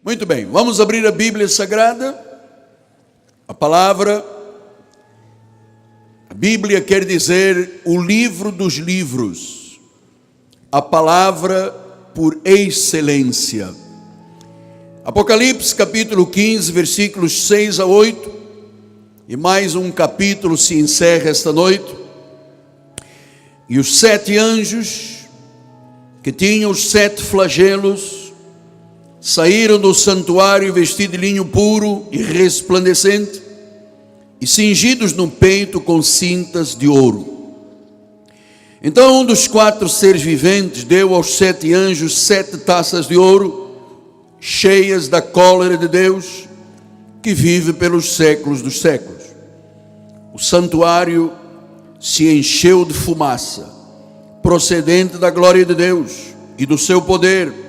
Muito bem, vamos abrir a Bíblia Sagrada, a palavra. A Bíblia quer dizer o livro dos livros, a palavra por excelência. Apocalipse capítulo 15, versículos 6 a 8, e mais um capítulo se encerra esta noite. E os 7 anjos, que tinham os 7 flagelos, saíram do santuário vestidos de linho puro e resplandecente, e cingidos no peito com cintas de ouro. Então um dos 4 seres viventes deu aos 7 anjos 7 taças de ouro, cheias da cólera de Deus, que vive pelos séculos dos séculos. O santuário se encheu de fumaça, procedente da glória de Deus e do seu poder,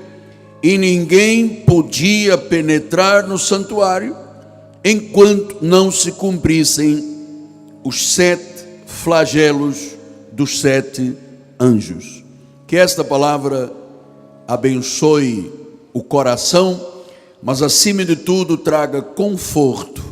e ninguém podia penetrar no santuário, enquanto não se cumprissem os 7 flagelos dos 7 anjos. Que esta palavra abençoe o coração, mas acima de tudo traga conforto,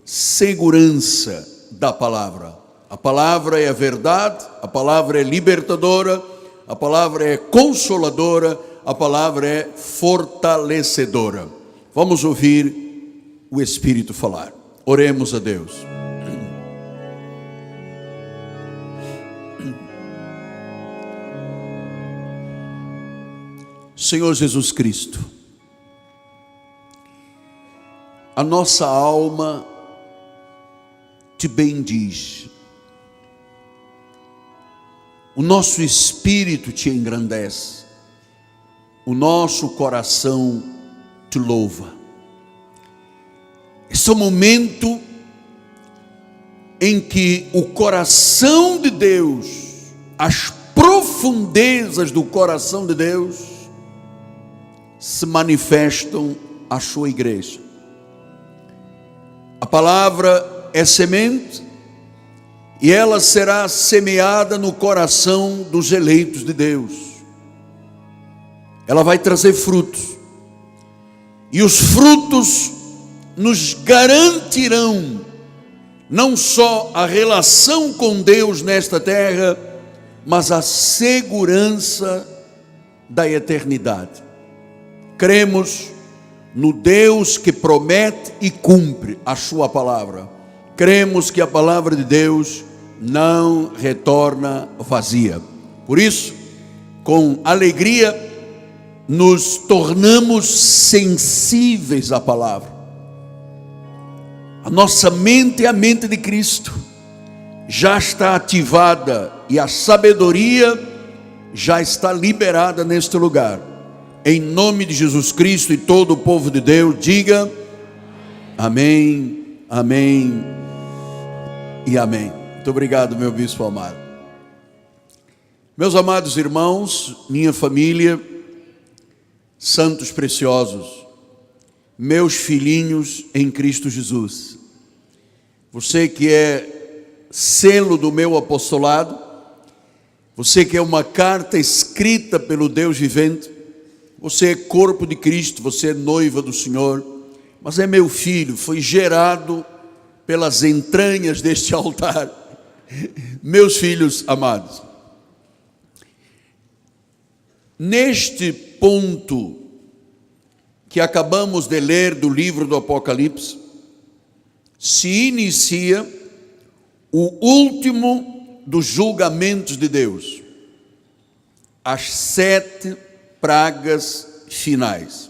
segurança da palavra. A palavra é a verdade, a palavra é libertadora, a palavra é consoladora, a palavra é fortalecedora. Vamos ouvir o Espírito falar. Oremos a Deus. Senhor Jesus Cristo, a nossa alma te bendiz, o nosso espírito te engrandece, o nosso coração te louva. Esse é o momento em que o coração de Deus, as profundezas do coração de Deus, se manifestam à sua igreja. A palavra é semente, e ela será semeada no coração dos eleitos de Deus. Ela vai trazer frutos, e os frutos nos garantirão não só a relação com Deus nesta terra, mas a segurança da eternidade. Cremos no Deus que promete e cumpre a sua palavra. Cremos que a palavra de Deus não retorna vazia. Por isso, com alegria, nos tornamos sensíveis à palavra. A nossa mente é a mente de Cristo, já está ativada, e a sabedoria já está liberada neste lugar. Em nome de Jesus Cristo, e todo o povo de Deus diga amém, amém e amém. Muito obrigado, meu bispo amado. Meus amados irmãos, minha família, santos preciosos, meus filhinhos em Cristo Jesus, você que é selo do meu apostolado, você que é uma carta escrita pelo Deus vivente, você é corpo de Cristo, você é noiva do Senhor, mas é meu filho, foi gerado pelas entranhas deste altar. Meus filhos amados, neste ponto que acabamos de ler do livro do Apocalipse, se inicia o último dos julgamentos de Deus, as 7 pragas finais.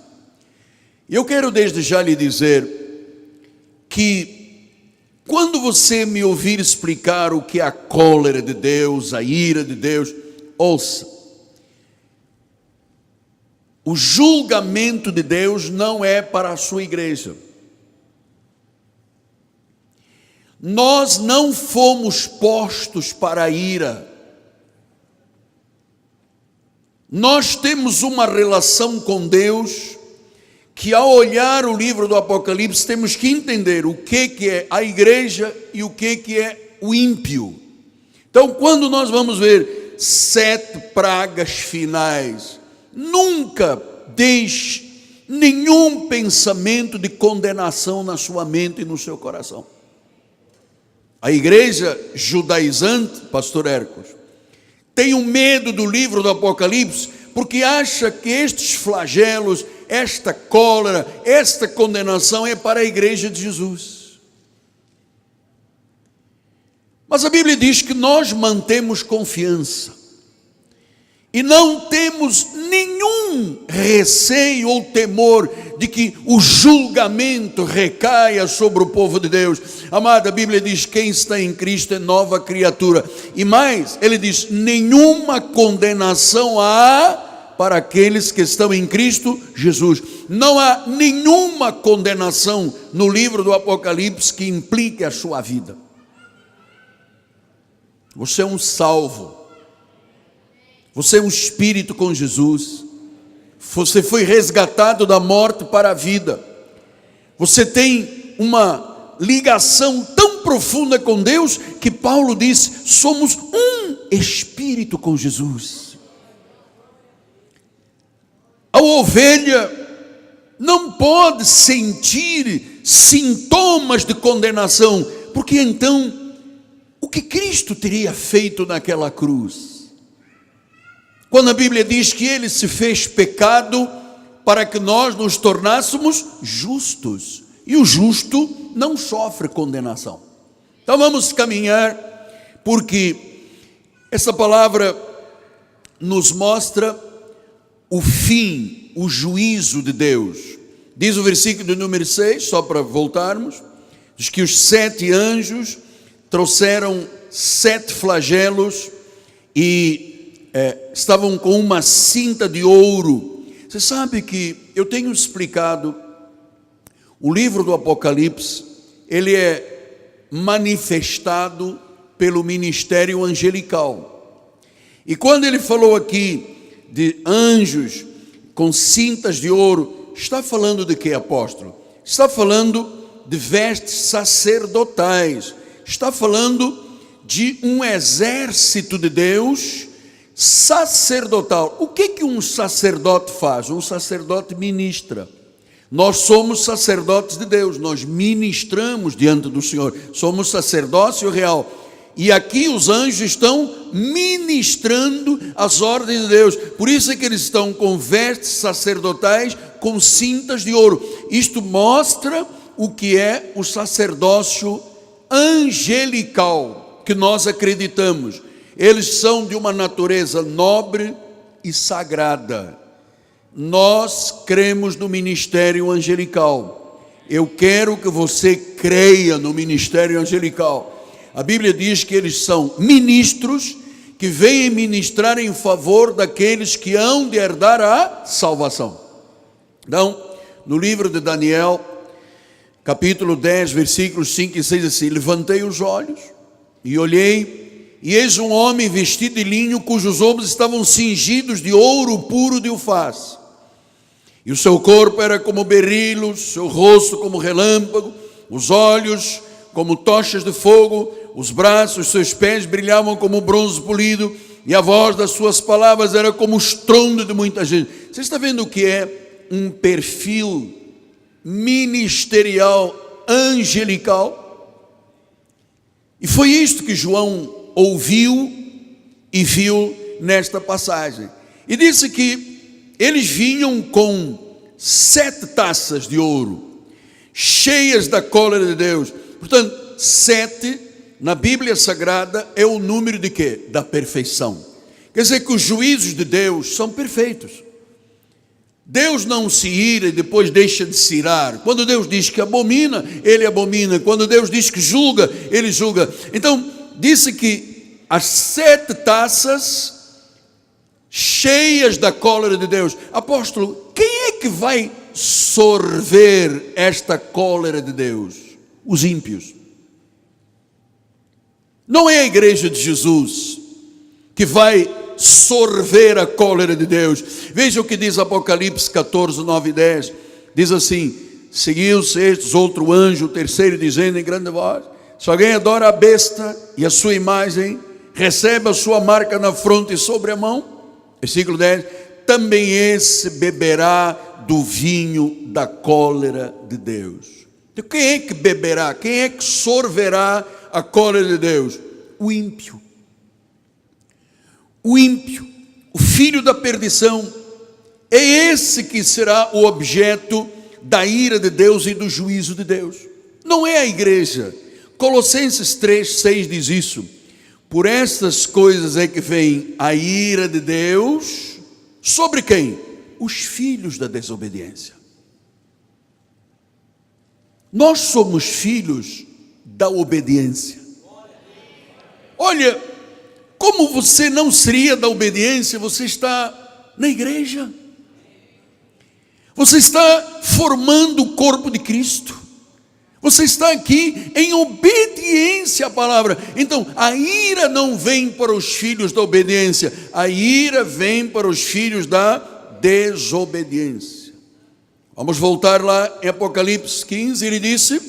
Eu quero desde já lhe dizer que quando você me ouvir explicar o que é a cólera de Deus, a ira de Deus, ouça, o julgamento de Deus não é para a sua igreja. Nós não fomos postos para a ira. Nós temos uma relação com Deus que, ao olhar o livro do Apocalipse, temos que entender o que é a igreja e o que é o ímpio. Então, quando nós vamos ver 7 pragas finais, nunca deixe nenhum pensamento de condenação na sua mente e no seu coração. A igreja judaizante, pastor Hércules, tem um medo do livro do Apocalipse, porque acha que estes flagelos, esta cólera, esta condenação é para a igreja de Jesus. Mas a Bíblia diz que nós mantemos confiança e não temos nenhum receio ou temor de que o julgamento recaia sobre o povo de Deus. Amada, a Bíblia diz: quem está em Cristo é nova criatura. E mais, ele diz: nenhuma condenação há para aqueles que estão em Cristo Jesus. Não há nenhuma condenação no livro do Apocalipse que implique a sua vida. Você é um salvo. Você é um espírito com Jesus. Você foi resgatado da morte para a vida. Você tem uma ligação tão profunda com Deus que Paulo diz: somos um espírito com Jesus. A ovelha não pode sentir sintomas de condenação, porque então o que Cristo teria feito naquela cruz? Quando a Bíblia diz que ele se fez pecado para que nós nos tornássemos justos, e o justo não sofre condenação. Então vamos caminhar, porque essa palavra nos mostra o fim, o juízo de Deus. Diz o versículo de número 6, só para voltarmos, diz que os 7 anjos trouxeram 7 flagelos e estavam com uma cinta de ouro. Você sabe que eu tenho explicado, o livro do Apocalipse, ele é manifestado pelo ministério angelical. E quando ele falou aqui de anjos com cintas de ouro, está falando de quê, apóstolo? Está falando de vestes sacerdotais, está falando de um exército de Deus sacerdotal. O que um sacerdote faz? Um sacerdote ministra. Nós somos sacerdotes de Deus, nós ministramos diante do Senhor, somos sacerdócio real. E aqui os anjos estão ministrando as ordens de Deus. Por isso é que eles estão com vestes sacerdotais, com cintas de ouro. Isto mostra o que é o sacerdócio angelical que nós acreditamos. Eles são de uma natureza nobre e sagrada. Nós cremos no ministério angelical. Eu quero que você creia no ministério angelical. A Bíblia diz que eles são ministros que vêm ministrar em favor daqueles que hão de herdar a salvação. Então, no livro de Daniel, capítulo 10, versículos 5 e 6, assim: levantei os olhos e olhei, e eis um homem vestido de linho, cujos ombros estavam cingidos de ouro puro de Ufaz. E o seu corpo era como berilo, seu rosto como relâmpago, os olhos como tochas de fogo, os braços, seus pés brilhavam como bronze polido, e a voz das suas palavras era como o estrondo de muita gente. Você está vendo o que é um perfil ministerial angelical? E foi isto que João ouviu e viu nesta passagem. E disse que eles vinham com 7 taças de ouro, cheias da cólera de Deus. Portanto, 7 na Bíblia Sagrada é o número de quê? Da perfeição. Quer dizer que os juízos de Deus são perfeitos. Deus não se ira e depois deixa de se irar. Quando Deus diz que abomina, ele abomina. Quando Deus diz que julga, ele julga. Então, disse que as 7 taças cheias da cólera de Deus. Apóstolo, quem é que vai sorver esta cólera de Deus? Os ímpios. Não é a igreja de Jesus que vai sorver a cólera de Deus. Veja o que diz Apocalipse 14, 9 e 10. Diz assim: seguiu-se estes outro anjo, o terceiro, dizendo em grande voz: se alguém adora a besta e a sua imagem, recebe a sua marca na fronte e sobre a mão. Versículo 10: também esse beberá do vinho da cólera de Deus. Então, quem é que beberá? Quem é que sorverá a cólera de Deus? O ímpio. O ímpio, o filho da perdição, é esse que será o objeto da ira de Deus e do juízo de Deus. Não é a igreja. Colossenses 3:6 diz isso. Por estas coisas é que vem a ira de Deus sobre quem? Os filhos da desobediência. Nós somos filhos da obediência. Olha, como você não seria da obediência? Você está na igreja. Você está formando o corpo de Cristo. Você está aqui em obediência à palavra. Então, a ira não vem para os filhos da obediência. A ira vem para os filhos da desobediência. Vamos voltar lá em Apocalipse 15. Ele disse,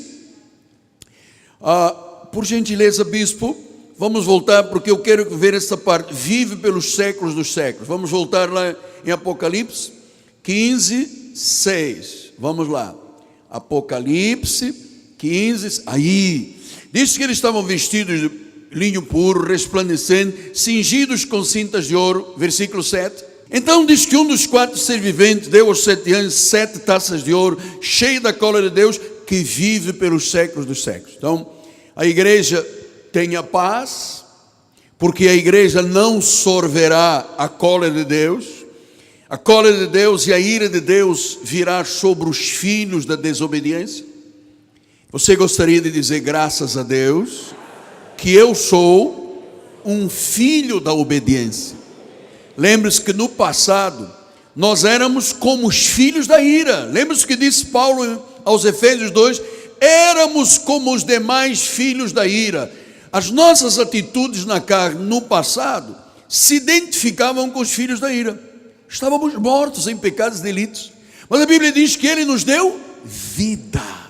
por gentileza, bispo, vamos voltar porque eu quero ver essa parte. Vive pelos séculos dos séculos. Vamos voltar lá em Apocalipse 15:6. Vamos lá. Apocalipse 15, aí, diz que eles estavam vestidos de linho puro, resplandecente, cingidos com cintas de ouro, versículo 7. Então diz que um dos 4 seres viventes deu aos 7 anjos 7 taças de ouro, cheio da cólera de Deus, que vive pelos séculos dos séculos. Então, a igreja tenha paz, porque a igreja não sorverá a cólera de Deus. A cólera de Deus e a ira de Deus virá sobre os filhos da desobediência. Você gostaria de dizer graças a Deus que eu sou um filho da obediência? Lembre-se que no passado nós éramos como os filhos da ira. Lembre-se que disse Paulo aos Efésios 2: éramos como os demais filhos da ira. As nossas atitudes na carne no passado se identificavam com os filhos da ira. Estávamos mortos em pecados e delitos, mas a Bíblia diz que Ele nos deu vida.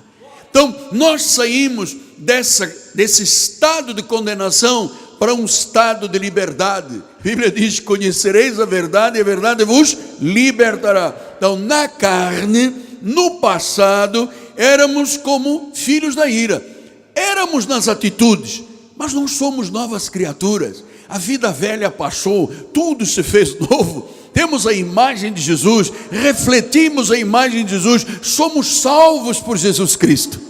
Então, nós saímos desse estado de condenação para um estado de liberdade. A Bíblia diz: conhecereis a verdade e a verdade vos libertará. Então, na carne, no passado, éramos como filhos da ira. Éramos nas atitudes, mas não somos novas criaturas. A vida velha passou, tudo se fez novo. Temos a imagem de Jesus, refletimos a imagem de Jesus, somos salvos por Jesus Cristo.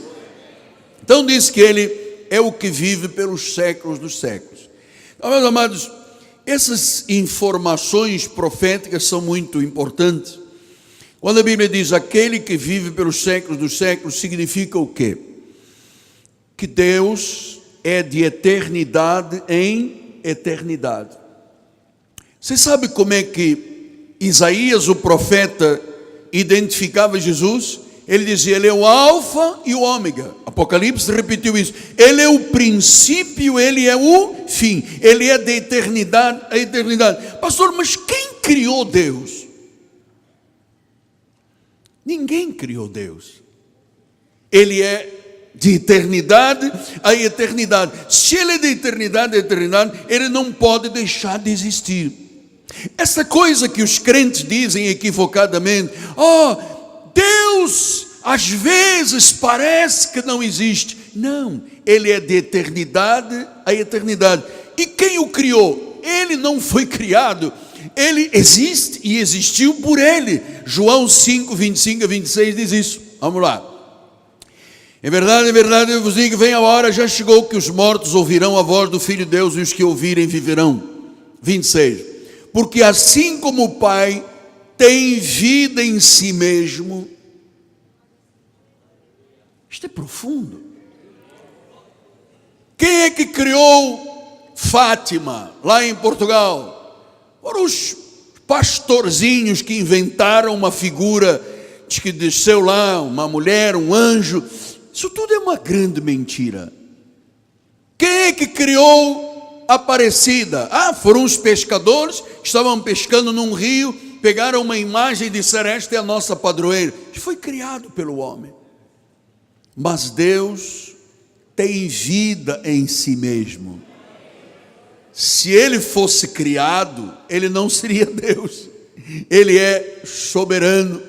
Então diz que Ele é o que vive pelos séculos dos séculos. Então, meus amados, essas informações proféticas são muito importantes. Quando a Bíblia diz aquele que vive pelos séculos dos séculos, significa o quê? Que Deus é de eternidade em eternidade. Você sabe como é que Isaías, o profeta, identificava Jesus? Ele dizia: Ele é o alfa e o ômega. Apocalipse repetiu isso. Ele é o princípio, Ele é o fim. Ele é de eternidade a eternidade. Pastor, mas quem criou Deus? Ninguém criou Deus. Ele é de eternidade a eternidade. Se Ele é de eternidade a eternidade, Ele não pode deixar de existir. Essa coisa que os crentes dizem equivocadamente: Deus às vezes parece que não existe. Não, Ele é de eternidade a eternidade. E quem o criou? Ele não foi criado. Ele existe e existiu por Ele. João 5, 25 a 26 diz isso. Vamos lá. Em verdade eu vos digo, vem a hora, já chegou, que os mortos ouvirão a voz do Filho de Deus, e os que ouvirem viverão. 26. Porque assim como o Pai tem vida em si mesmo. Isto é profundo. Quem é que criou Fátima, lá em Portugal? Foram os pastorzinhos que inventaram uma figura de que desceu lá uma mulher, um anjo. Isso tudo é uma grande mentira. Quem é que criou Aparecida? Foram os pescadores que estavam pescando num rio, pegaram uma imagem e disseram: esta é a nossa padroeira. Isso foi criado pelo homem. Mas Deus tem vida em si mesmo. Se Ele fosse criado, Ele não seria Deus. Ele é soberano.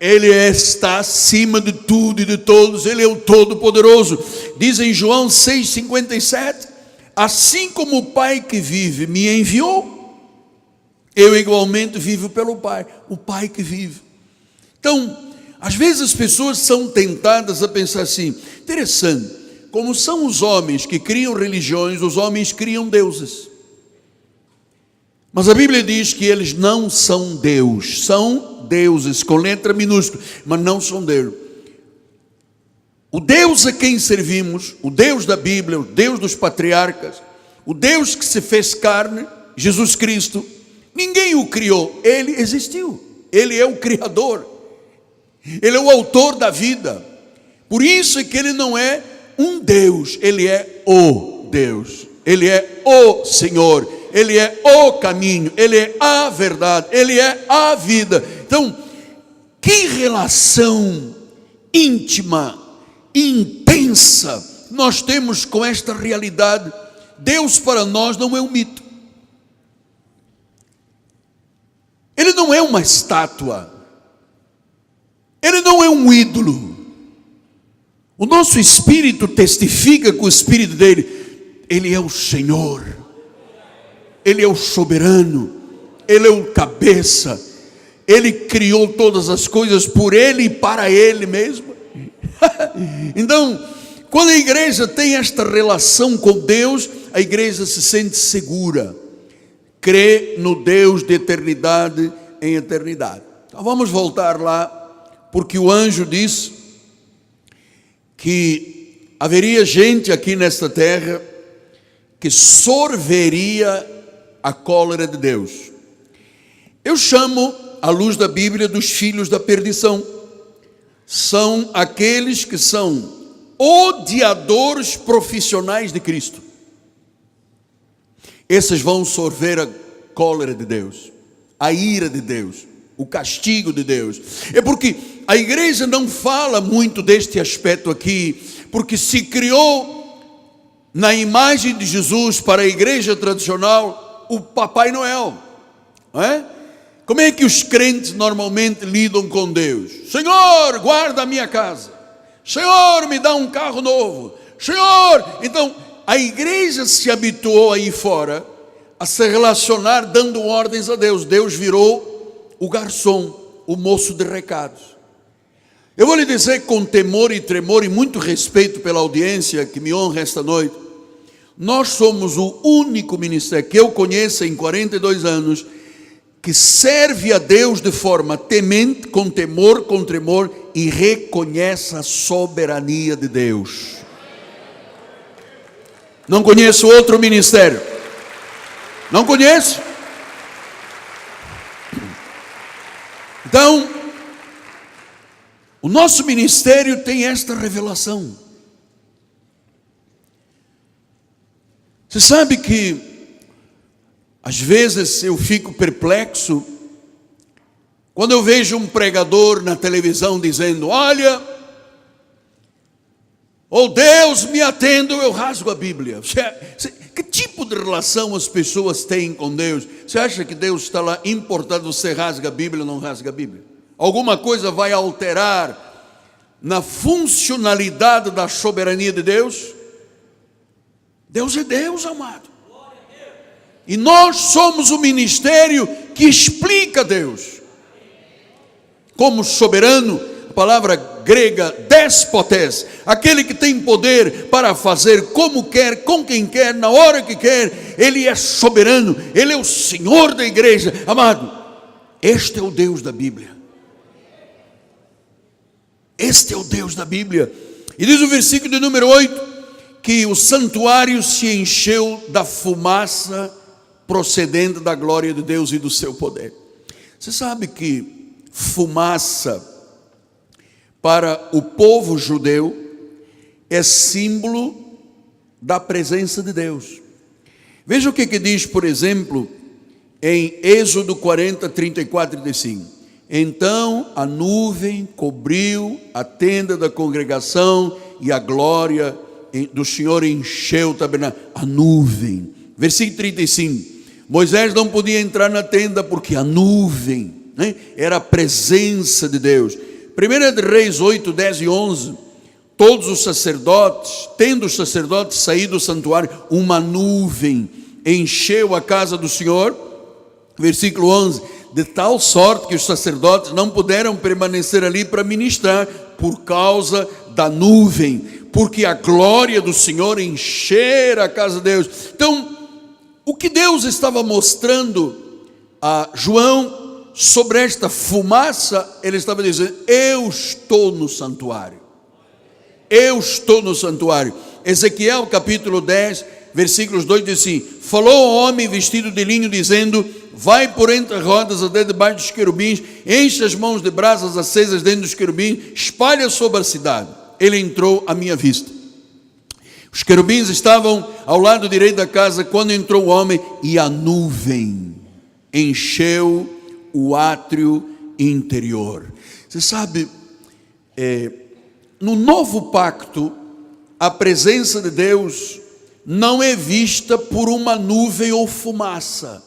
Ele está acima de tudo e de todos, Ele é o Todo-Poderoso. Diz em João 6,57, assim como o Pai que vive me enviou, eu igualmente vivo pelo Pai, o Pai que vive. Então, às vezes as pessoas são tentadas a pensar assim, interessante, como são os homens que criam religiões, os homens criam deuses. Mas a Bíblia diz que eles não são Deus, são deuses, com letra minúscula, mas não são Deus. O Deus a quem servimos, o Deus da Bíblia, o Deus dos patriarcas, o Deus que se fez carne, Jesus Cristo, ninguém o criou, Ele existiu, Ele é o Criador, Ele é o autor da vida. Por isso é que Ele não é um Deus, Ele é o Deus, Ele é o Senhor, Ele é o caminho, Ele é a verdade, Ele é a vida. Então, que relação íntima, intensa nós temos com esta realidade. Deus para nós não é um mito, Ele não é uma estátua, Ele não é um ídolo. O nosso espírito testifica com o espírito dele, Ele é o Senhor, Ele é o soberano, Ele é o cabeça, Ele criou todas as coisas por Ele e para Ele mesmo. Então, quando a igreja tem esta relação com Deus, a igreja se sente segura, crê no Deus de eternidade em eternidade. Então vamos voltar lá, porque o anjo disse que haveria gente aqui nesta terra que sorveria a cólera de Deus. Eu chamo, à luz da Bíblia, dos filhos da perdição. São aqueles que são odiadores profissionais de Cristo. Esses vão sorver a cólera de Deus, a ira de Deus, o castigo de Deus. É porque a igreja não fala muito deste aspecto aqui, porque se criou na imagem de Jesus para a igreja tradicional o Papai Noel, não é? Como é que os crentes normalmente lidam com Deus? Senhor, guarda a minha casa. Senhor, me dá um carro novo. Senhor, então a igreja se habituou aí fora a se relacionar dando ordens a Deus. Deus virou o garçom, o moço de recados. Eu vou lhe dizer com temor e tremor e muito respeito pela audiência que me honra esta noite, nós somos o único ministério que eu conheço em 42 anos que serve a Deus de forma temente, com temor, com tremor e reconhece a soberania de Deus. Não conheço outro ministério. Não conheço. Então, o nosso ministério tem esta revelação. Você sabe que às vezes eu fico perplexo quando eu vejo um pregador na televisão dizendo: olha, ou Deus me atende ou eu rasgo a Bíblia. Que tipo de relação as pessoas têm com Deus? Você acha que Deus está lá importado, você rasga a Bíblia ou não rasga a Bíblia? Alguma coisa vai alterar na funcionalidade da soberania de Deus? Deus é Deus, amado. E nós somos o ministério que explica Deus. Como soberano, a palavra grega despotes, aquele que tem poder para fazer como quer, com quem quer, na hora que quer, Ele é soberano, Ele é o Senhor da igreja. Amado, este é o Deus da Bíblia. Este é o Deus da Bíblia. E diz o versículo de número 8, que o santuário se encheu da fumaça procedendo da glória de Deus e do seu poder. Você sabe que fumaça para o povo judeu é símbolo da presença de Deus. Veja o que diz, por exemplo, em Êxodo 40, 34 e 35. Então a nuvem cobriu a tenda da congregação e a glória do Senhor encheu o tabernáculo. A nuvem. Versículo 35. Moisés não podia entrar na tenda porque a nuvem, né, era a presença de Deus. 1 Reis 8, 10 e 11, todos os sacerdotes, tendo os sacerdotes saído do santuário, uma nuvem encheu a casa do Senhor, versículo 11, de tal sorte que os sacerdotes não puderam permanecer ali para ministrar, por causa da nuvem, porque a glória do Senhor enchera a casa de Deus. Então, o que Deus estava mostrando a João sobre esta fumaça, ele estava dizendo: eu estou no santuário. Eu estou no santuário. Ezequiel capítulo 10, versículos 2 diz assim: falou o homem vestido de linho, dizendo: vai por entre as rodas até debaixo dos querubins, enche as mãos de brasas acesas dentro dos querubins, espalha sobre a cidade. Ele entrou à minha vista. Os querubins estavam ao lado direito da casa quando entrou o homem, e a nuvem encheu o átrio interior. Você sabe, no novo pacto, a presença de Deus não é vista por uma nuvem ou fumaça.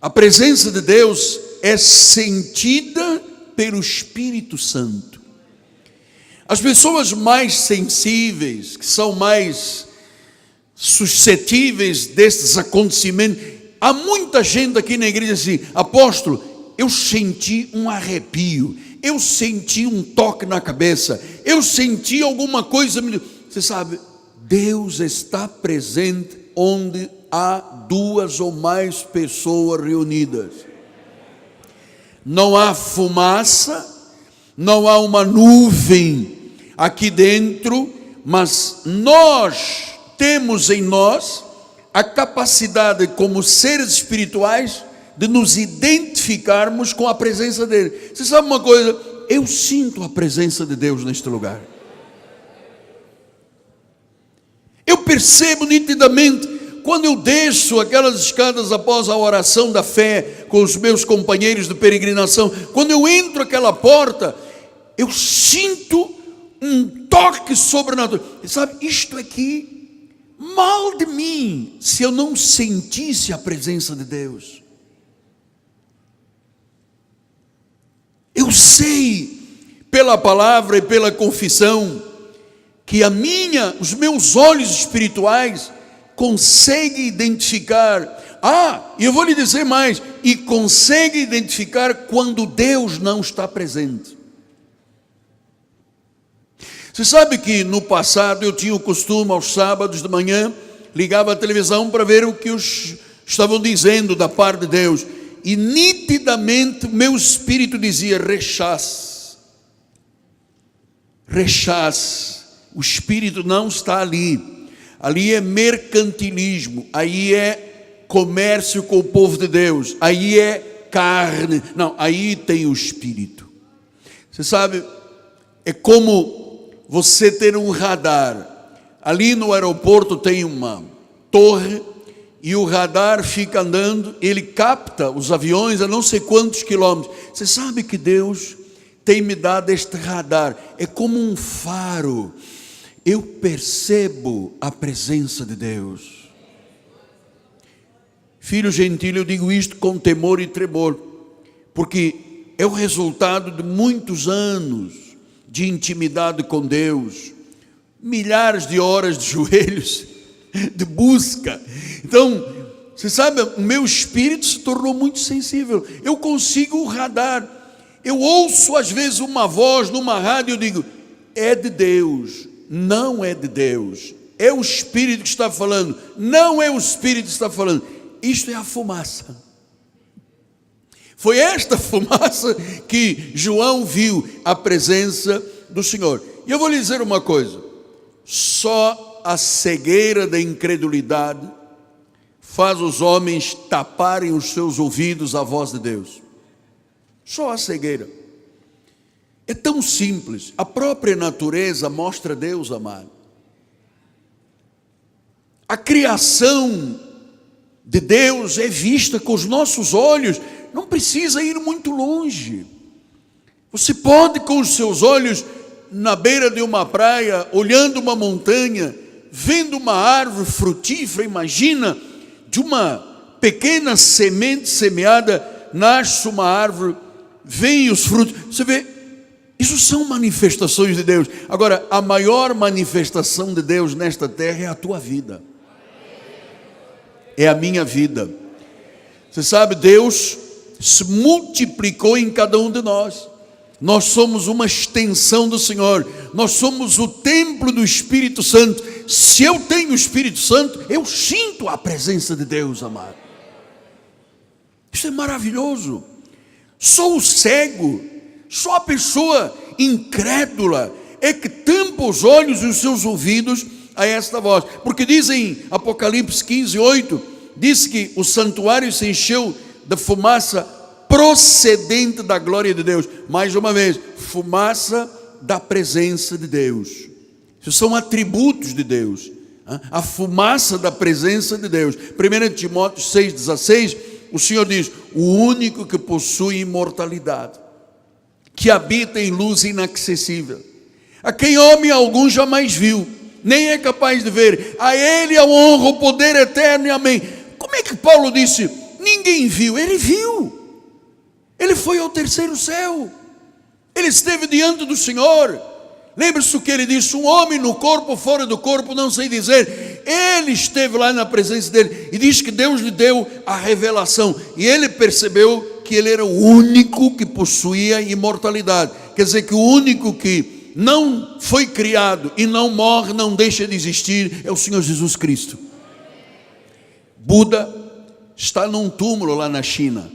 A presença de Deus é sentida pelo Espírito Santo. As pessoas mais sensíveis, que são mais suscetíveis destes acontecimentos, há muita gente aqui na igreja assim: apóstolo, eu senti um arrepio, eu senti um toque na cabeça, eu senti alguma coisa. Você sabe, Deus está presente onde há duas ou mais pessoas reunidas. Não há fumaça, não há uma nuvem aqui dentro, mas nós temos em nós a capacidade, como seres espirituais, de nos identificarmos com a presença dele. Você sabe uma coisa? Eu sinto a presença de Deus neste lugar. Eu percebo nitidamente, quando eu desço aquelas escadas após a oração da fé com os meus companheiros de peregrinação, quando eu entro aquela porta, eu sinto um toque sobrenatural. E sabe, isto aqui, mal de mim, se eu não sentisse a presença de Deus. Eu sei, pela palavra e pela confissão, que os meus olhos espirituais conseguem identificar. E eu vou lhe dizer mais, e consegue identificar quando Deus não está presente. Você sabe que no passado eu tinha o costume, aos sábados de manhã, ligava a televisão para ver o que estavam dizendo da parte de Deus, e nitidamente meu espírito dizia: rechace, o espírito não está ali. Ali é mercantilismo, aí é comércio com o povo de Deus, aí é carne. Não, aí tem o espírito. Você sabe, é como você ter um radar. Ali no aeroporto tem uma torre, e o radar fica andando, ele capta os aviões a não sei quantos quilômetros. Você sabe que Deus tem me dado este radar, é como um faro. Eu percebo a presença de Deus. Filho gentil, eu digo isto com temor e tremor, porque é o resultado de muitos anos de intimidade com Deus, milhares de horas de joelhos, de busca. Então, você sabe, o meu espírito se tornou muito sensível. Eu consigo radar. Eu ouço às vezes uma voz numa rádio, eu digo: é de Deus. Não é de Deus, é o Espírito que está falando. Não é o Espírito que está falando. Isto é a fumaça. Foi esta fumaça que João viu a presença do Senhor. E eu vou lhe dizer uma coisa: só a cegueira da incredulidade faz os homens taparem os seus ouvidos à voz de Deus. Só a cegueira. É tão simples. A própria natureza mostra Deus, amado. A criação de Deus é vista com os nossos olhos. Não precisa ir muito longe. Você pode, com os seus olhos, na beira de uma praia, olhando uma montanha, vendo uma árvore frutífera, imagina, de uma pequena semente semeada, nasce uma árvore vêm os frutos. Você vê, isso são manifestações de Deus. Agora, a maior manifestação de Deus nesta terra é a tua vida. É a minha vida. Você sabe, Deus se multiplicou em cada um de nós. Nós somos uma extensão do Senhor. Nós somos o templo do Espírito Santo. Se eu tenho o Espírito Santo, eu sinto a presença de Deus, amado. Isso é maravilhoso. Só o cego, só a pessoa incrédula é que tampa os olhos e os seus ouvidos a esta voz. Porque diz em Apocalipse 15:8, diz que o santuário se encheu da fumaça procedente da glória de Deus. Mais uma vez, fumaça da presença de Deus. Isso são atributos de Deus. A fumaça da presença de Deus. 1 Timóteo 6,16, o Senhor diz: o único que possui imortalidade, que habita em luz inacessível, a quem homem algum jamais viu, nem é capaz de ver, a Ele a honra, o poder eterno e amém. Como é que Paulo disse, ninguém viu? Ele viu. Ele foi ao terceiro céu. Ele esteve diante do Senhor. Lembre-se o que ele disse: um homem no corpo, fora do corpo, não sei dizer. Ele esteve lá na presença dele. E diz que Deus lhe deu a revelação. E ele percebeu que ele era o único que possuía imortalidade. Quer dizer que o único que não foi criado e não morre, não deixa de existir, é o Senhor Jesus Cristo. Buda está num túmulo lá na China.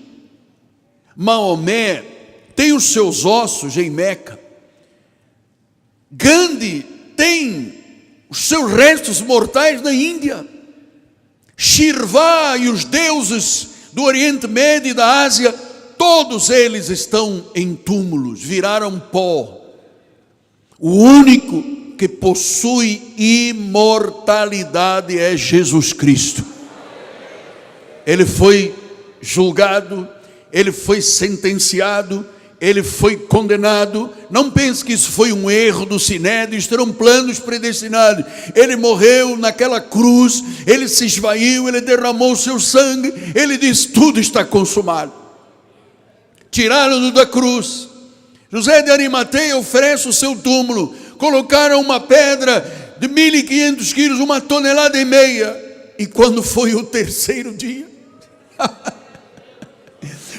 Maomé tem os seus ossos em Meca. Gandhi tem os seus restos mortais na Índia. Shirvá e os deuses do Oriente Médio e da Ásia, todos eles estão em túmulos, viraram pó. O único que possui imortalidade é Jesus Cristo. Ele foi julgado, ele foi sentenciado, ele foi condenado. Não pense que isso foi um erro do Sinédrio, isso eram planos predestinados. Ele morreu naquela cruz, ele se esvaiu, ele derramou o seu sangue, ele disse: tudo está consumado. Tiraram-no da cruz. José de Arimateia oferece o seu túmulo. Colocaram uma pedra de 1.500 quilos, 1,5 toneladas. E quando foi o terceiro dia,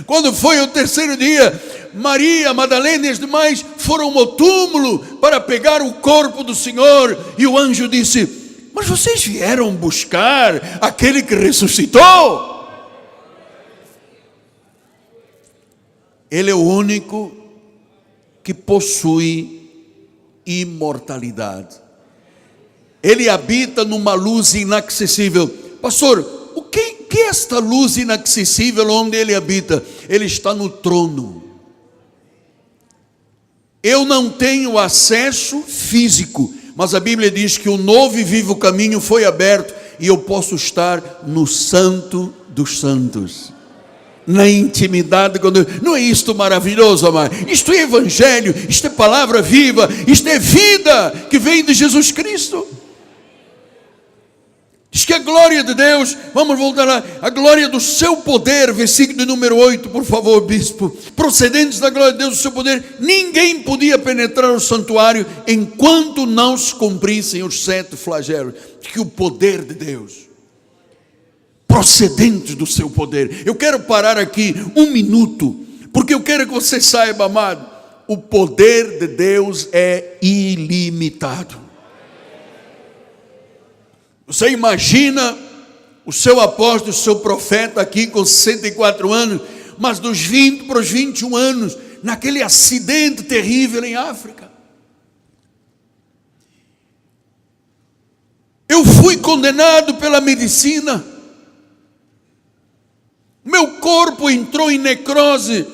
quando foi o terceiro dia, Maria, Madalena e as demais foram ao túmulo para pegar o corpo do Senhor. E o anjo disse: mas vocês vieram buscar aquele que ressuscitou? Ele é o único que possui imortalidade. Ele habita numa luz inacessível. Pastor, o que é esta luz inacessível onde ele habita? Ele está no trono. Eu não tenho acesso físico, mas a Bíblia diz que o novo e vivo caminho foi aberto e eu posso estar no Santo dos Santos, na intimidade com Deus. Não é isto maravilhoso, amado? Isto é evangelho, isto é palavra viva, isto é vida que vem de Jesus Cristo. Diz que a glória de Deus, vamos voltar lá, a glória do seu poder, versículo número 8, por favor, bispo. Procedentes da glória de Deus, do seu poder, ninguém podia penetrar o santuário enquanto não se cumprissem os 7 flagelos. Diz que o poder de Deus, procedentes do seu poder. Eu quero parar aqui 1 minuto, porque eu quero que você saiba, amado, o poder de Deus é ilimitado. Você imagina o seu apóstolo, o seu profeta aqui com 64 anos, mas dos 20 para os 21 anos, naquele acidente terrível em África. Eu fui condenado pela medicina. Meu corpo entrou em necrose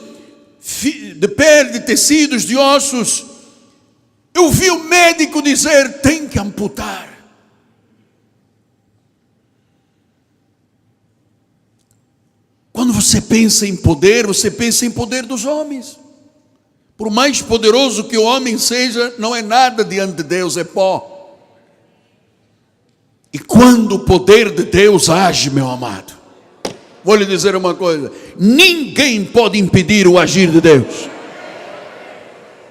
de pele, de tecidos, de ossos. Eu vi o médico dizer: tem que amputar. Quando você pensa em poder, você pensa em poder dos homens. Por mais poderoso que o homem seja, não é nada diante de Deus, é pó. E quando o poder de Deus age, meu amado, Vou lhe dizer uma coisa: ninguém pode impedir o agir de Deus.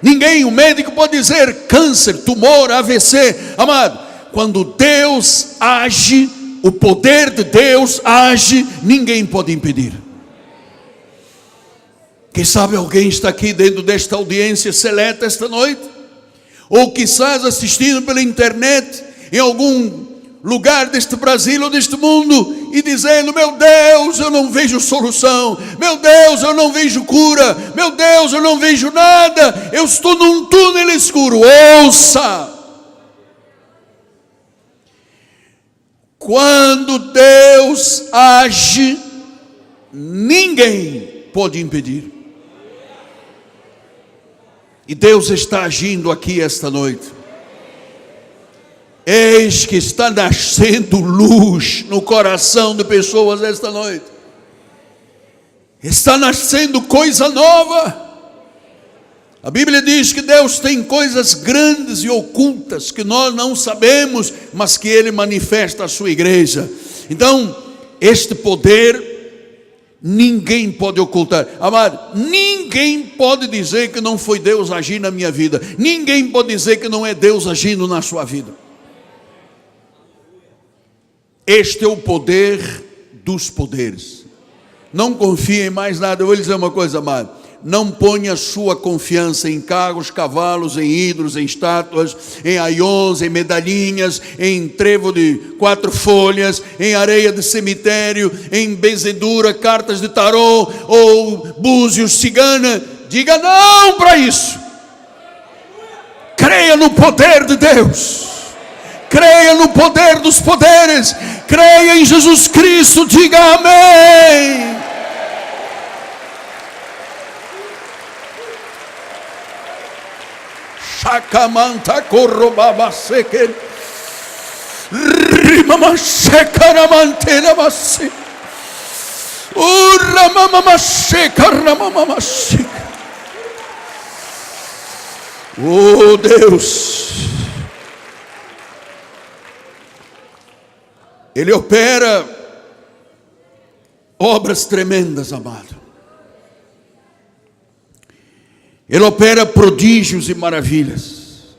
Ninguém. O médico pode dizer câncer, tumor, AVC. Amado, quando Deus age, o poder de Deus age, ninguém pode impedir. Quem sabe alguém está aqui dentro desta audiência seleta esta noite, ou quizás assistindo pela internet, em algum lugar deste Brasil ou deste mundo, e dizendo: meu Deus, eu não vejo solução, meu Deus, eu não vejo cura, meu Deus, eu não vejo nada, eu estou num túnel escuro. Ouça! Quando Deus age, ninguém pode impedir. E Deus está agindo aqui esta noite. Eis que está nascendo luz no coração de pessoas esta noite. Está nascendo coisa nova. A Bíblia diz que Deus tem coisas grandes e ocultas que nós não sabemos, mas que Ele manifesta à sua igreja. Então, este poder ninguém pode ocultar. Amado, ninguém pode dizer que não foi Deus agir na minha vida. Ninguém pode dizer que não é Deus agindo na sua vida. Este é o poder dos poderes. Não confie em mais nada. Eu vou lhe dizer uma coisa, amado: não ponha sua confiança em carros, cavalos, em ídolos, em estátuas, em aions, em medalhinhas, em trevo de 4 folhas, em areia de cemitério, em benzedura, cartas de tarô ou búzios, cigana. Diga não para isso. Creia no poder de Deus. Creia no poder dos poderes. Creia em Jesus Cristo. Diga amém. Chacamanta corrobaba seque. Rimama secaramantena base. Uramama secaramama seca. Oh Deus, Ele opera obras tremendas, amado. Ele opera prodígios e maravilhas.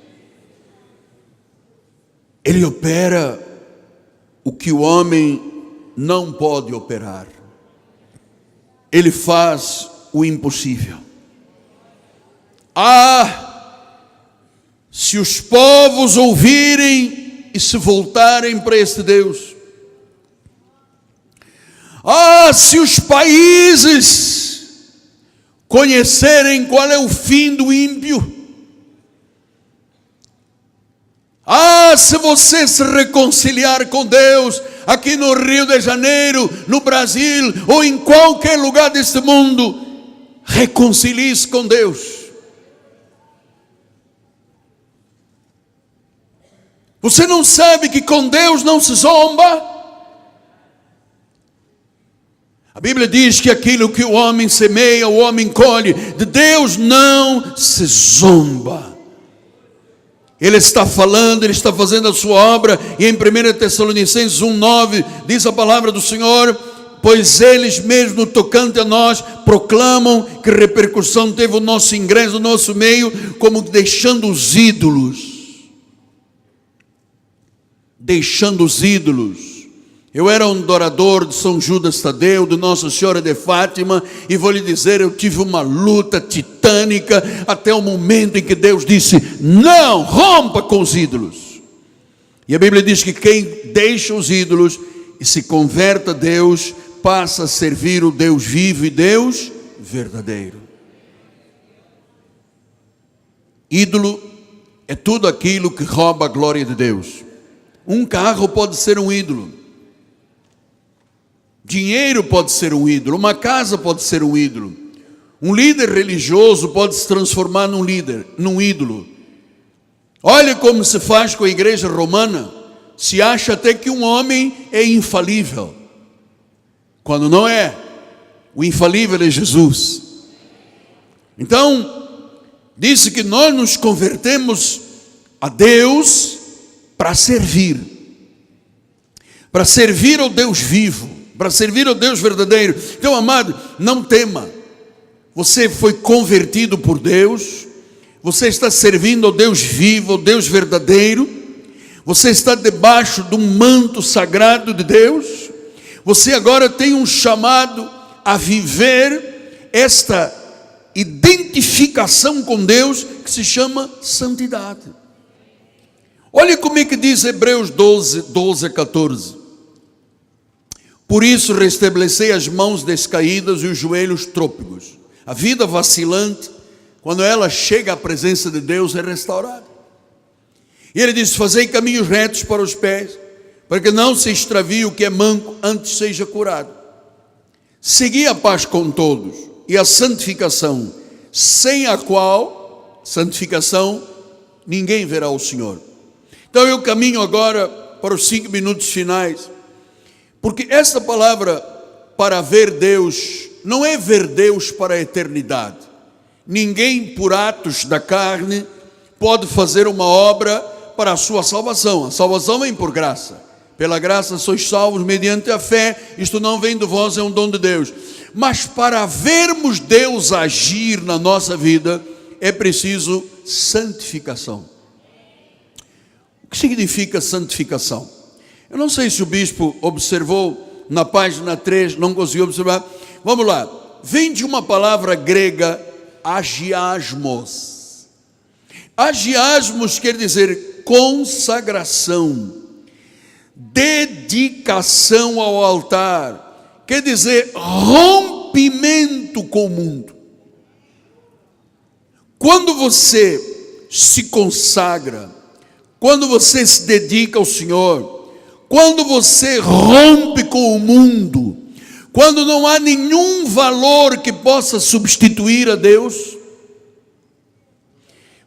Ele opera o que o homem não pode operar. Ele faz o impossível. Se os povos ouvirem e se voltarem para este Deus. Se os países conhecerem qual é o fim do ímpio. Se você se reconciliar com Deus, aqui no Rio de Janeiro, no Brasil, ou em qualquer lugar deste mundo, reconcilie-se com Deus. Você não sabe que com Deus não se zomba? A Bíblia diz que aquilo que o homem semeia, o homem colhe. De Deus não se zomba. Ele está falando, Ele está fazendo a sua obra. E em 1 Tessalonicenses 1,9 diz a palavra do Senhor: pois eles mesmos, no tocante a nós, proclamam que repercussão teve o nosso ingresso no nosso meio, como deixando os ídolos. Deixando os ídolos. Eu era um adorador de São Judas Tadeu, de Nossa Senhora de Fátima, e vou lhe dizer, eu tive uma luta titânica, até o momento em que Deus disse: não, rompa com os ídolos. E a Bíblia diz que quem deixa os ídolos e se converte a Deus, passa a servir o Deus vivo e Deus verdadeiro. Ídolo é tudo aquilo que rouba a glória de Deus. Um carro pode ser um ídolo. Dinheiro pode ser um ídolo. Uma casa pode ser um ídolo. Um líder religioso pode se transformar num ídolo. Olha como se faz com a igreja romana. Se acha até que um homem é infalível, quando não é. O infalível é Jesus. Então, disse que nós nos convertemos a Deus para servir ao Deus vivo, para servir ao Deus verdadeiro. Então, amado, não tema. Você foi convertido por Deus, você está servindo ao Deus vivo, ao Deus verdadeiro, você está debaixo de um manto sagrado de Deus, você agora tem um chamado a viver esta identificação com Deus, que se chama santidade. Olha como é que diz Hebreus 12 a 14. Por isso restabelecei as mãos descaídas e os joelhos trôpegos. A vida vacilante, quando ela chega à presença de Deus, é restaurada. E ele diz: fazei caminhos retos para os pés, para que não se extravie o que é manco, antes seja curado. Segui a paz com todos e a santificação, sem a qual, santificação, ninguém verá o Senhor. Então eu caminho agora para os 5 minutos finais, porque esta palavra para ver Deus, não é ver Deus para a eternidade. Ninguém por atos da carne pode fazer uma obra para a sua salvação. A salvação vem por graça. Pela graça sois salvos mediante a fé. Isto não vem de vós, é um dom de Deus. Mas para vermos Deus agir na nossa vida, é preciso santificação. O que significa santificação? Eu não sei se o bispo observou na página 3, não conseguiu observar. Vamos lá. Vem de uma palavra grega, agiasmos. Agiasmos quer dizer consagração, dedicação ao altar, quer dizer rompimento com o mundo. Quando você se consagra, quando você se dedica ao Senhor, quando você rompe com o mundo, quando não há nenhum valor que possa substituir a Deus,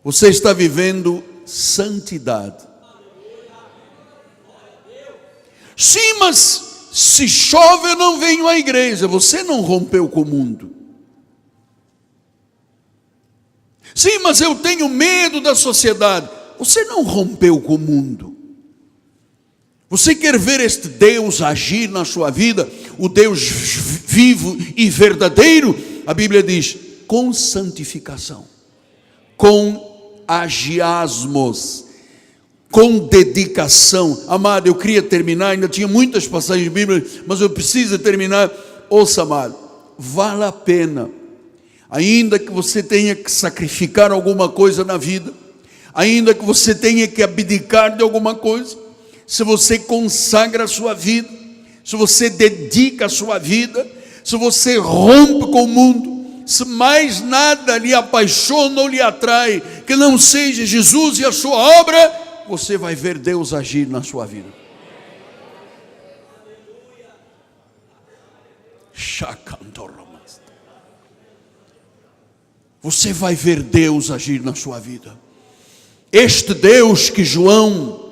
você está vivendo santidade. Sim, mas se chove eu não venho à igreja. Você não rompeu com o mundo. Sim, mas eu tenho medo da sociedade. Você não rompeu com o mundo. Você quer ver este Deus agir na sua vida, o Deus vivo e verdadeiro? A Bíblia diz, com santificação, com agiasmos, com dedicação. Amado, eu queria terminar, ainda tinha muitas passagens bíblicas, mas eu preciso terminar. Ouça, amado, vale a pena, ainda que você tenha que sacrificar alguma coisa na vida, ainda que você tenha que abdicar de alguma coisa, se você consagra a sua vida, se você dedica a sua vida, se você rompe com o mundo, se mais nada lhe apaixona ou lhe atrai, que não seja Jesus e a sua obra, você vai ver Deus agir na sua vida. Você vai ver Deus agir na sua vida. Este Deus que João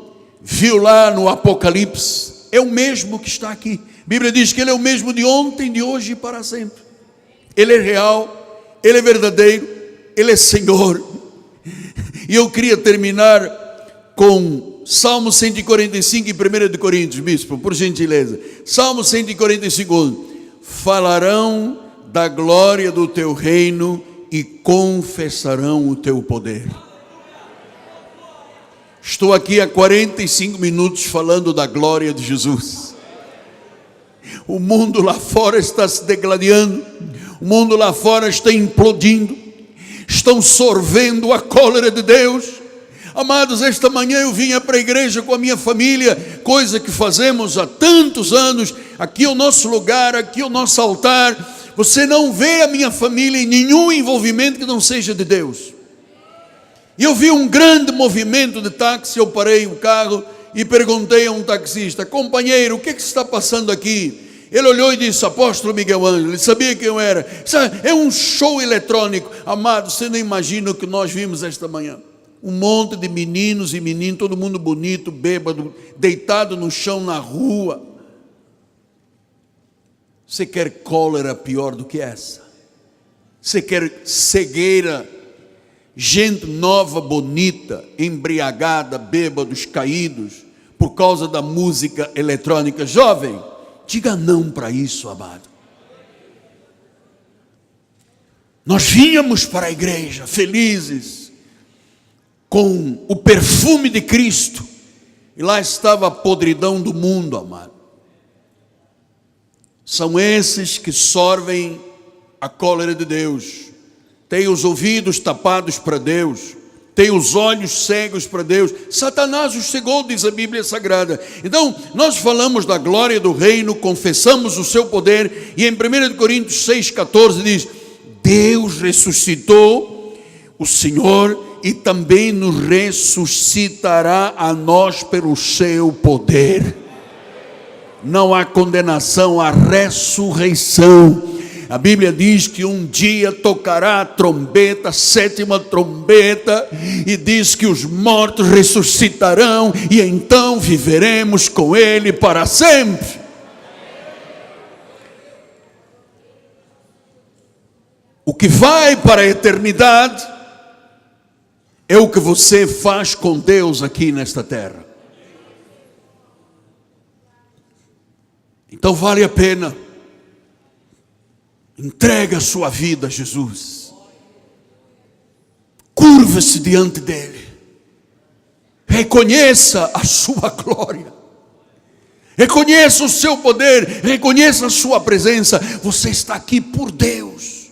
viu lá no Apocalipse, é o mesmo que está aqui. A Bíblia diz que Ele é o mesmo de ontem, de hoje e para sempre. Ele é real, Ele é verdadeiro, Ele é Senhor. E eu queria terminar com Salmo 145 e 1 de Coríntios, bispo, por gentileza. Salmo 145, falarão da glória do teu reino e confessarão o teu poder. Estou aqui há 45 minutos falando da glória de Jesus. O mundo lá fora está se degladiando, o mundo lá fora está implodindo, estão sorvendo a cólera de Deus. Amados, esta manhã eu vinha para a igreja com a minha família, coisa que fazemos há tantos anos. Aqui é o nosso lugar, aqui é o nosso altar. Você não vê a minha família em nenhum envolvimento que não seja de Deus. E eu vi um grande movimento de táxi. Eu parei o carro e perguntei a um taxista: companheiro, o que está passando aqui? Ele olhou e disse: apóstolo Miguel Ângelo. Ele sabia quem eu era. É um show eletrônico. Amado, você não imagina o que nós vimos esta manhã. Um monte de meninos e meninas, todo mundo bonito, bêbado, deitado no chão na rua. Você quer cólera pior do que essa? Você quer cegueira? Gente nova, bonita, embriagada, bêbados, caídos, por causa da música eletrônica. Jovem, Diga não para isso, amado. Nós vínhamos para a igreja felizes, com o perfume de Cristo, e lá estava a podridão do mundo, amado. São esses que sorvem a cólera de Deus, têm os ouvidos tapados para Deus, têm os olhos cegos para Deus. Satanás os cegou, diz a Bíblia Sagrada. Então, nós falamos da glória do reino, confessamos o seu poder, e em 1 Coríntios 6,14 diz: Deus ressuscitou o Senhor e também nos ressuscitará a nós pelo seu poder. Não há condenação, há ressurreição. A Bíblia diz que um dia tocará a trombeta, a sétima trombeta, e diz que os mortos ressuscitarão, e então viveremos com Ele para sempre. O que vai para a eternidade é o que você faz com Deus aqui nesta terra. Então vale a pena. Entrega a sua vida a Jesus. Curva-se diante dele. Reconheça a sua glória. Reconheça o seu poder. Reconheça a sua presença. Você está aqui por Deus.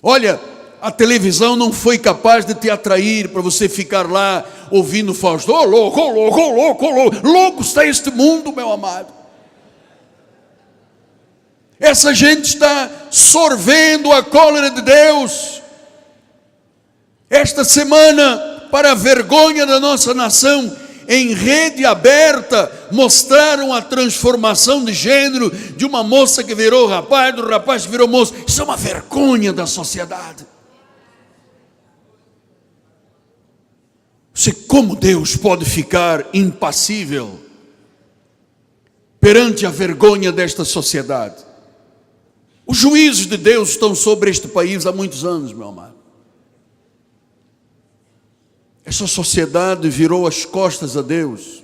Olha, a televisão não foi capaz de te atrair para você ficar lá ouvindo Fausto. Oh, louco, oh, louco, oh, louco, oh, louco. Louco está este mundo, meu amado. Essa gente está sorvendo a cólera de Deus. Esta semana, para a vergonha da nossa nação, em rede aberta, mostraram a transformação de gênero de uma moça que virou rapaz, do rapaz que virou moça. Isso é uma vergonha da sociedade. Você, como Deus pode ficar impassível perante a vergonha desta sociedade? Os juízos de Deus estão sobre este país há muitos anos, meu amado. Essa sociedade virou as costas a Deus.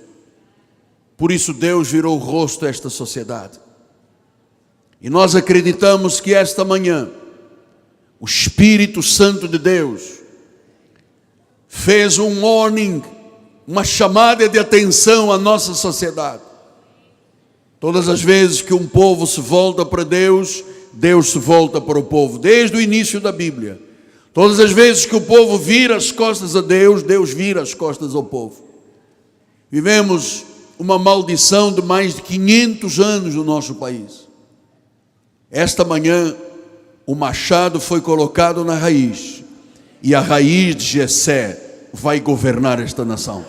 Por isso Deus virou o rosto a esta sociedade. E nós acreditamos que esta manhã o Espírito Santo de Deus fez um warning, uma chamada de atenção à nossa sociedade. Todas as vezes que um povo se volta para Deus, Deus se volta para o povo, desde o início da Bíblia. Todas as vezes que o povo vira as costas a Deus, Deus vira as costas ao povo. Vivemos uma maldição de mais de 500 anos no nosso país. Esta manhã, o machado foi colocado na raiz, e a raiz de Jessé vai governar esta nação.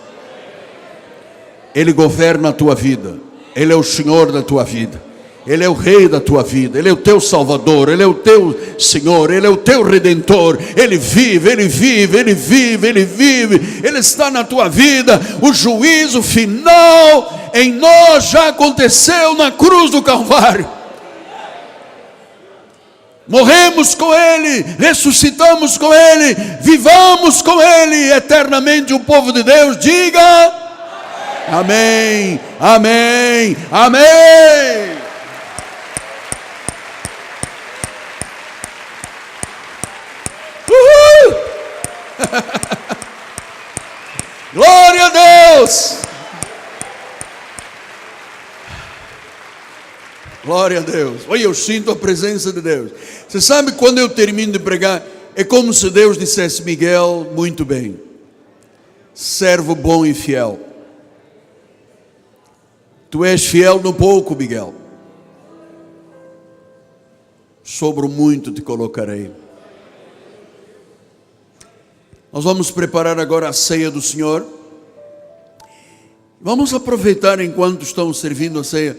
Ele governa a tua vida, Ele é o Senhor da tua vida. Ele é o Rei da tua vida, Ele é o teu Salvador, Ele é o teu Senhor, Ele é o teu Redentor. Ele vive, Ele vive, Ele vive, Ele vive, Ele está na tua vida. O juízo final em nós já aconteceu na cruz do Calvário. Morremos com Ele, ressuscitamos com Ele, vivamos com Ele eternamente. O povo de Deus diga amém, amém, amém. Glória a Deus! Glória a Deus! Olha, eu sinto a presença de Deus. Você sabe, quando eu termino de pregar, é como se Deus dissesse: Miguel, muito bem, servo bom e fiel. Tu és fiel no pouco, Miguel, sobre o muito te colocarei. Nós vamos preparar agora a ceia do Senhor. Vamos aproveitar enquanto estão servindo a ceia.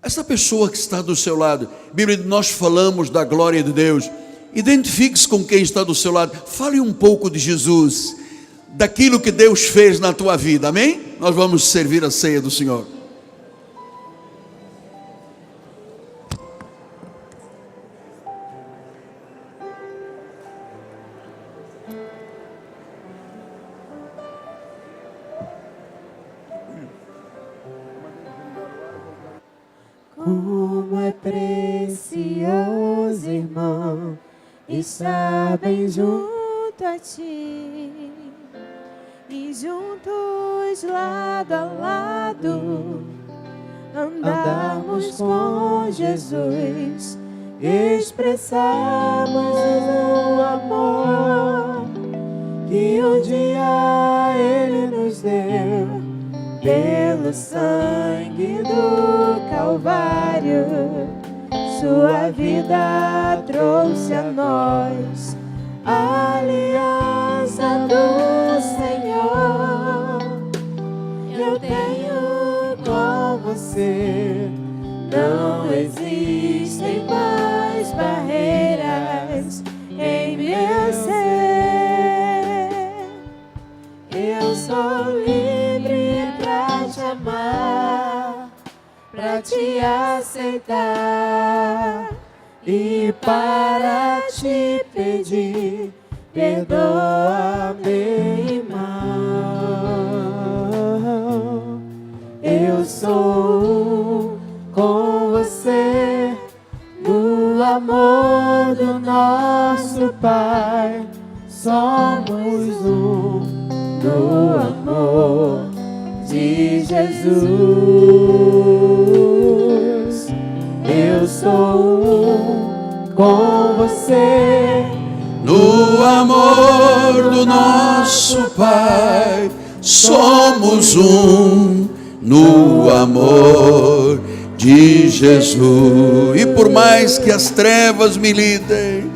Essa pessoa que está do seu lado, Bíblia, nós falamos da glória de Deus. Identifique-se com quem está do seu lado. Fale um pouco de Jesus, daquilo que Deus fez na tua vida, amém? Nós vamos servir a ceia do Senhor. Como é precioso, irmão, estar bem junto a ti, e juntos lado a lado andarmos com Jesus, expressarmos o amor que um dia Ele nos deu pelo sangue do Calvário. Sua vida trouxe a nós a aliança do Senhor. Eu tenho com você, não existem mais barreiras em meu ser. Eu sou livre pra te amar, pra te aceitar e para te pedir, perdoa-me, irmão. Eu sou com você no amor do nosso Pai. Somos um no amor de Jesus. Eu sou com você no amor do nosso Pai. Somos um no amor de Jesus. E por mais que as trevas militem,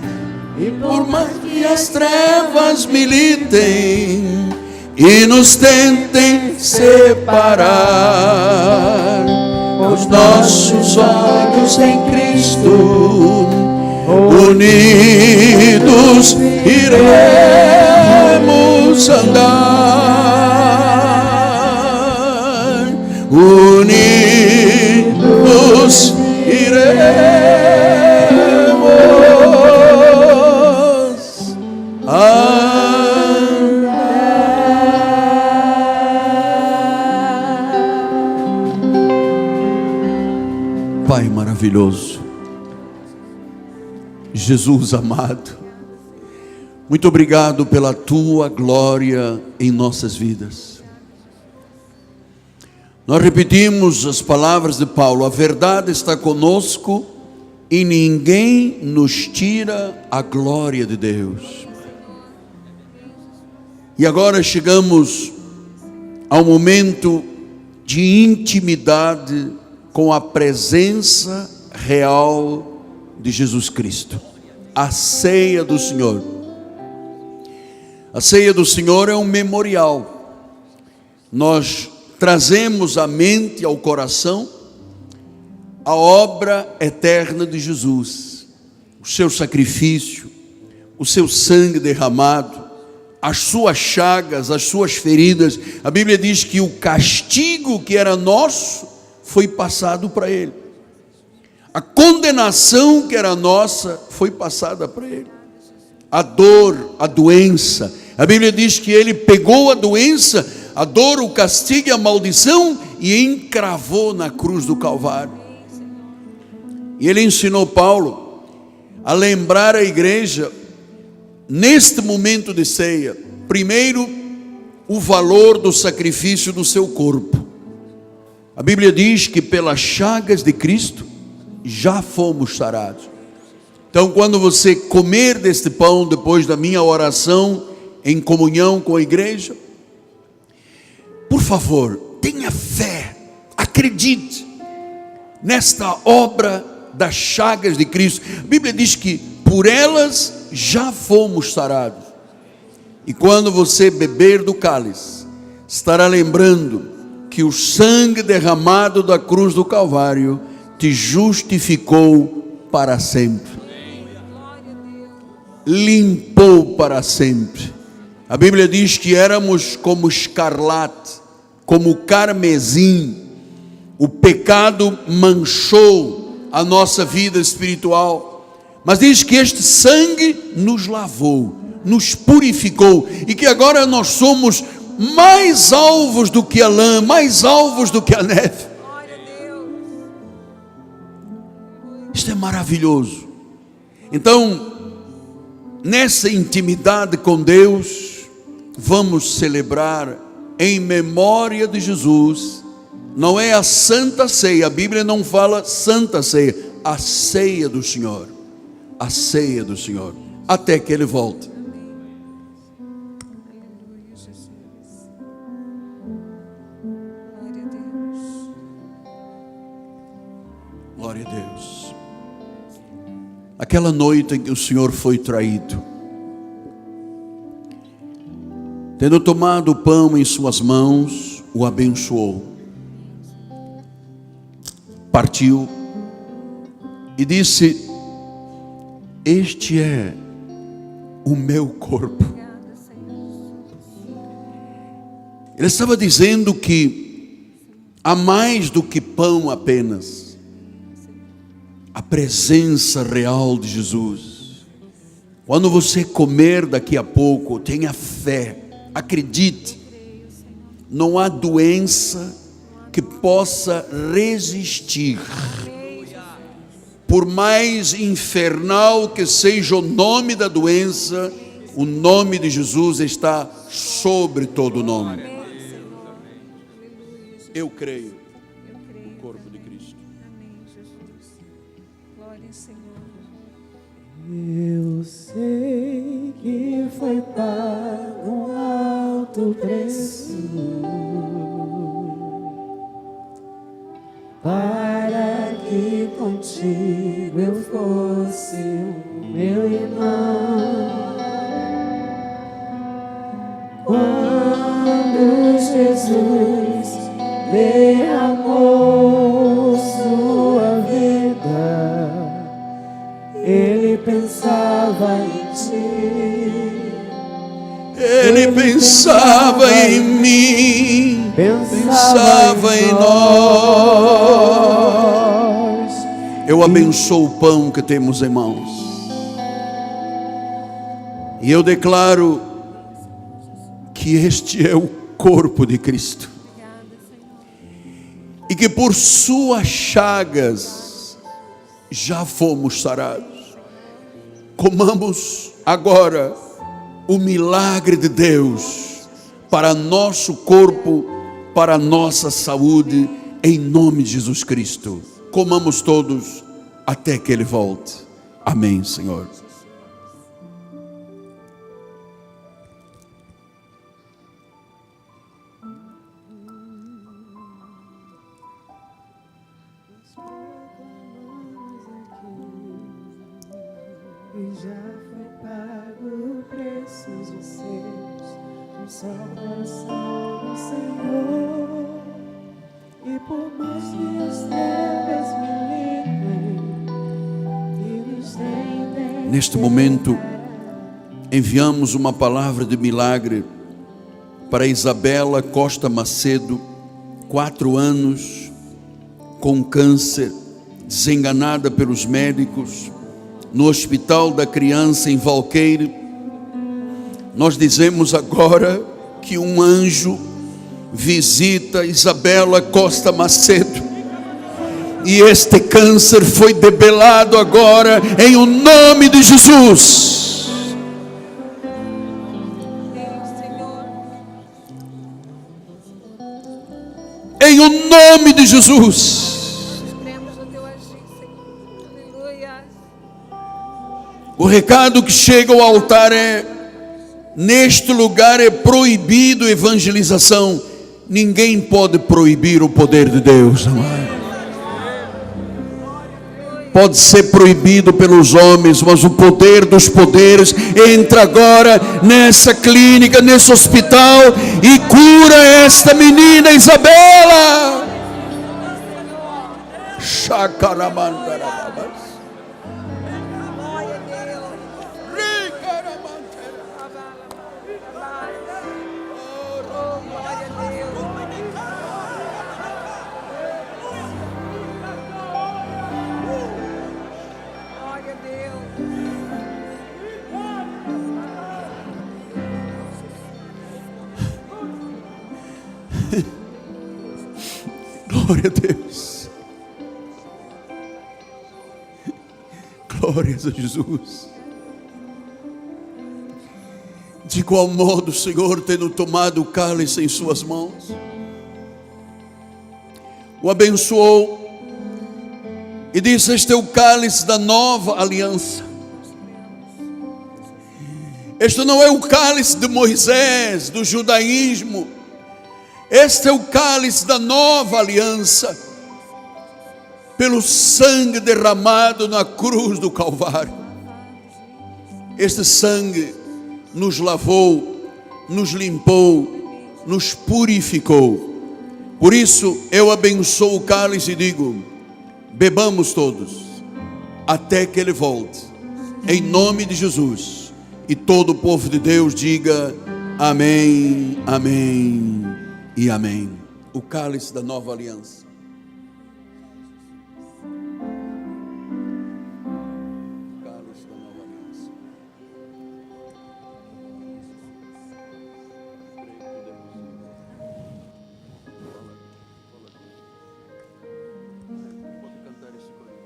e por mais que as trevas militem e nos tentem separar, os nossos olhos em Cristo, unidos iremos andar, unidos iremos andar. Pai maravilhoso, Jesus amado, muito obrigado pela tua glória em nossas vidas. Nós repetimos as palavras de Paulo: a verdade está conosco e ninguém nos tira a glória de Deus. E agora chegamos ao momento de intimidade com a presença real de Jesus Cristo, a ceia do Senhor. A ceia do Senhor é um memorial. Nós trazemos à mente, ao coração, a obra eterna de Jesus, o seu sacrifício, o seu sangue derramado, as suas chagas, as suas feridas. A Bíblia diz que o castigo que era nosso foi passado para ele. A condenação que era nossa foi passada para ele. A dor, a doença. A Bíblia diz que ele pegou a doença, a dor, o castigo e a maldição e encravou na cruz do Calvário. E ele ensinou Paulo a lembrar a igreja, neste momento de ceia, primeiro, o valor do sacrifício do seu corpo. A Bíblia diz que pelas chagas de Cristo já fomos sarados. Então, quando você comer deste pão depois da minha oração em comunhão com a igreja, por favor, tenha fé, acredite nesta obra das chagas de Cristo. A Bíblia diz que por elas já fomos sarados. E quando você beber do cálice, estará lembrando que o sangue derramado da cruz do Calvário te justificou para sempre, limpou para sempre. A Bíblia diz que éramos como escarlate, como carmesim. O pecado manchou a nossa vida espiritual, mas diz que este sangue nos lavou, nos purificou, e que agora nós somos mais alvos do que a lã, mais alvos do que a neve. Isto é maravilhoso. Então, nessa intimidade com Deus, vamos celebrar em memória de Jesus. Não é a Santa Ceia, a Bíblia não fala Santa Ceia, a ceia do Senhor. A ceia do Senhor, até que Ele volte. Glória a Deus. Aquela noite em que o Senhor foi traído, tendo tomado o pão em suas mãos, o abençoou, partiu e disse: este é o meu corpo. Ele estava dizendo que há mais do que pão apenas. A presença real de Jesus. Quando você comer daqui a pouco, tenha fé, acredite, não há doença que possa resistir. Por mais infernal que seja o nome da doença, o nome de Jesus está sobre todo nome. Eu creio no corpo de Cristo. Eu sei que foi pago um alto preço para que contigo eu fosse o meu irmão. Quando Jesus derramou sua vida, Ele pensava em ti. Ele pensava em mim, pensava em nós. Eu abençoo o pão que temos em mãos, e eu declaro que este é o corpo de Cristo, e que por suas chagas já fomos sarados. Comamos agora o milagre de Deus para nosso corpo, para nossa saúde, em nome de Jesus Cristo. Comamos todos até que Ele volte. Amém, Senhor. E já foi pago o preço de seus, um salvação do Senhor. E por mais que as trevas me livrem, e nos tentem. Neste momento, enviamos uma palavra de milagre para Isabela Costa Macedo, 4 anos, com câncer, desenganada pelos médicos, no Hospital da Criança em Valqueire. Nós dizemos agora que um anjo visita Isabela Costa Macedo, e este câncer foi debelado agora em o nome de Jesus. Em o nome de Jesus. O recado que chega ao altar é: neste lugar é proibido evangelização. Ninguém pode proibir o poder de Deus, amado. Pode ser proibido pelos homens, mas o poder dos poderes entra agora nessa clínica, nesse hospital, e cura esta menina Isabela. Shakaramandarabas. Glória a Deus. Glórias a Jesus. De qual modo, Senhor, tendo tomado o cálice em suas mãos, o abençoou e disse: este é o cálice da nova aliança. Este não é o cálice de Moisés, do judaísmo. Este é o cálice da nova aliança, pelo sangue derramado na cruz do Calvário. Este sangue nos lavou, nos limpou, nos purificou. Por isso eu abençoo o cálice e digo: bebamos todos, até que Ele volte, em nome de Jesus. E todo o povo de Deus diga amém, amém e amém. O cálice da nova aliança. Cálice da nova aliança. Pode cantar esse corinho.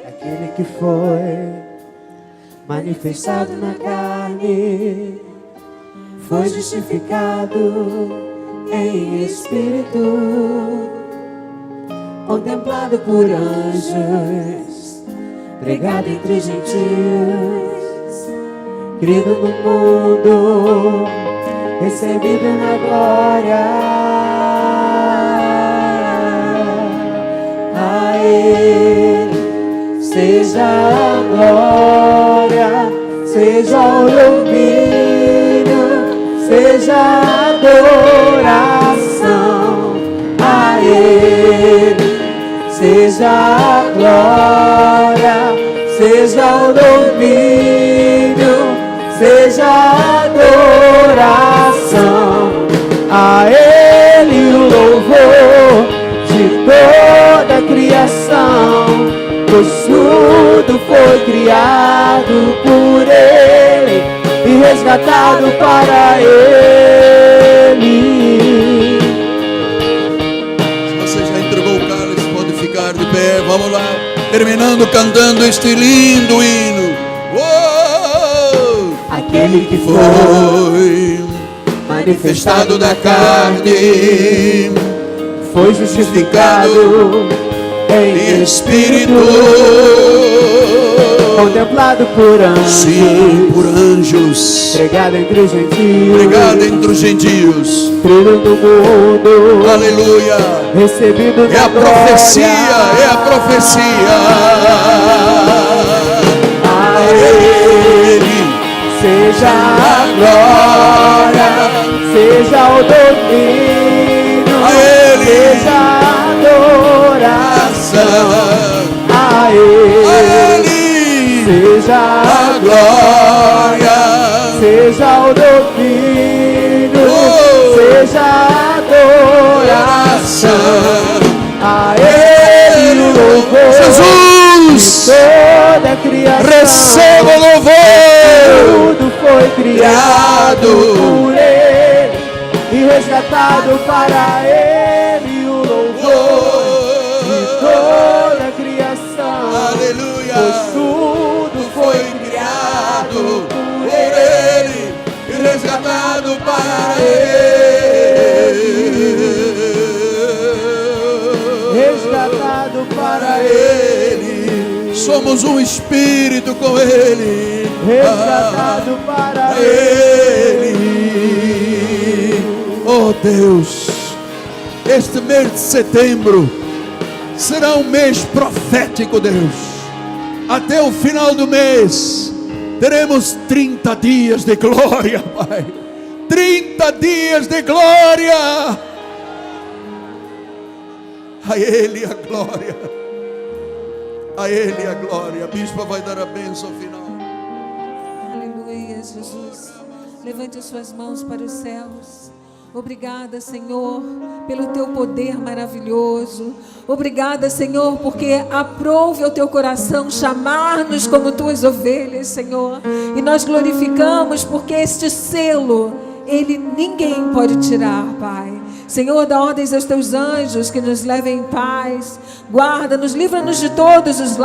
Aquele que foi manifestado na carne, foi justificado em espírito, contemplado por anjos, pregado entre gentios, crido no mundo, recebido na glória. A Ele seja a glória, seja o domínio, seja a adoração. A Ele seja a glória, seja o domínio, seja a adoração. A Ele o louvor de toda a criação, pois tudo foi criado por Ele e resgatado para Ele. Se você já entregou o cálice, pode ficar de pé. Vamos lá, terminando cantando este lindo hino. Aquele que Foi manifestado da carne, foi justificado em espírito, contemplado por anjos, sim, por anjos, pregado entre os gentios, pregado entre os gentios, crido no mundo, aleluia, recebido é a profecia, é a profecia. A Ele seja a glória, seja o domínio, A Ele seja a adoração. A Ele seja a glória, seja o domínio, seja a adoração. A Ele o louvor, Jesus, toda a criação, receba o louvor. tudo foi criado por Ele e resgatado para Ele o louvor de toda a criação. Aleluia. Pois tudo foi criado por Ele e resgatado para Ele. Resgatado para Ele. Somos um espírito com Ele. Resgatado para Ele. Oh Deus, este mês de setembro será um mês profético, Deus. Até o final do mês teremos 30 dias de glória, Pai. 30 dias de glória. A Ele a glória. A Ele a glória. A bispa vai dar a bênção final. Aleluia, Jesus. Levante as suas mãos para os céus. Obrigada, Senhor, pelo teu poder maravilhoso. Obrigada, Senhor, porque aprove ao teu coração chamar-nos como tuas ovelhas, Senhor. E nós glorificamos porque este selo, ninguém pode tirar, Pai. Senhor, dá ordens aos teus anjos que nos levem em paz. Guarda-nos, livra-nos de todos os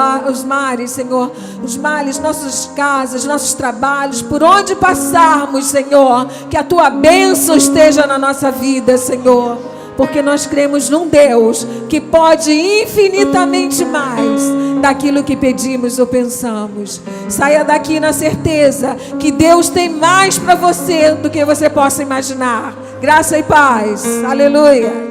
mares, Senhor. Os males, nossas casas, nossos trabalhos, por onde passarmos, Senhor. Que a tua bênção esteja na nossa vida, Senhor. Porque nós cremos num Deus que pode infinitamente mais daquilo que pedimos ou pensamos. Saia daqui na certeza que Deus tem mais para você do que você possa imaginar. Graça e paz. Aleluia.